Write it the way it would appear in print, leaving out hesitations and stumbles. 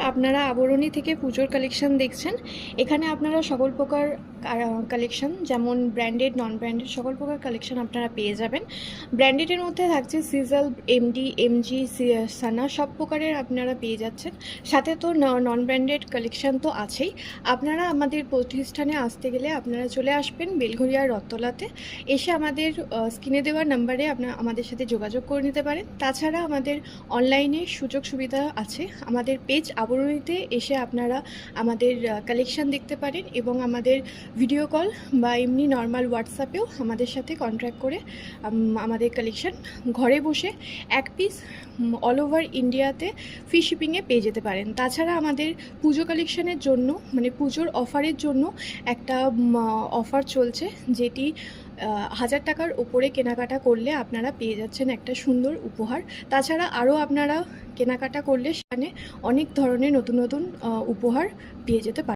আপনারা আবরণী থেকে পুজোর কালেকশন দেখছেন। এখানে আপনারা সকল প্রকার কালেকশন, যেমন ব্র্যান্ডেড নন ব্র্যান্ডেড সকল প্রকার কালেকশন আপনারা পেয়ে যাবেন। ব্র্যান্ডেডের মধ্যে থাকছে সিজাল, এমডি, এমজি, সানা, সব প্রকারের আপনারা পেয়ে যাচ্ছেন। সাথে তো নন ব্র্যান্ডেড কালেকশন তো আছেই। আপনারা আমাদের প্রতিষ্ঠানে আসতে গেলে আপনারা চলে আসবেন বেলঘরিয়ার রথতলাতে। এসে আমাদের স্ক্রিনে দেওয়া নাম্বারে আপনারা আমাদের সাথে যোগাযোগ করে নিতে পারেন। তাছাড়া আমাদের অনলাইনে সুযোগ সুবিধা আছে। আমাদের পেজ আবরণীতে এসে আপনারা আমাদের কালেকশন দেখতে পারেন এবং আমাদের ভিডিও কল বা এমনি নর্মাল হোয়াটসঅ্যাপেও আমাদের সাথে কন্ট্যাক্ট করে আমাদের কালেকশন ঘরে বসে এক পিস অল ওভার ইন্ডিয়াতে ফ্রি শিপিংয়ে পেয়ে যেতে পারেন। তাছাড়া আমাদের পুজো কালেকশনের জন্য, মানে পুজোর অফারের জন্য একটা অফার চলছে, যেটি 1000 টাকার ওপরে কেনাকাটা করলে আপনারা পেয়ে যাচ্ছেন একটা সুন্দর উপহার। তাছাড়া আরও আপনারা কেনাকাটা করলে সেখানে অনেক ধরনের নতুন নতুন উপহার পেয়ে যেতে পারেন।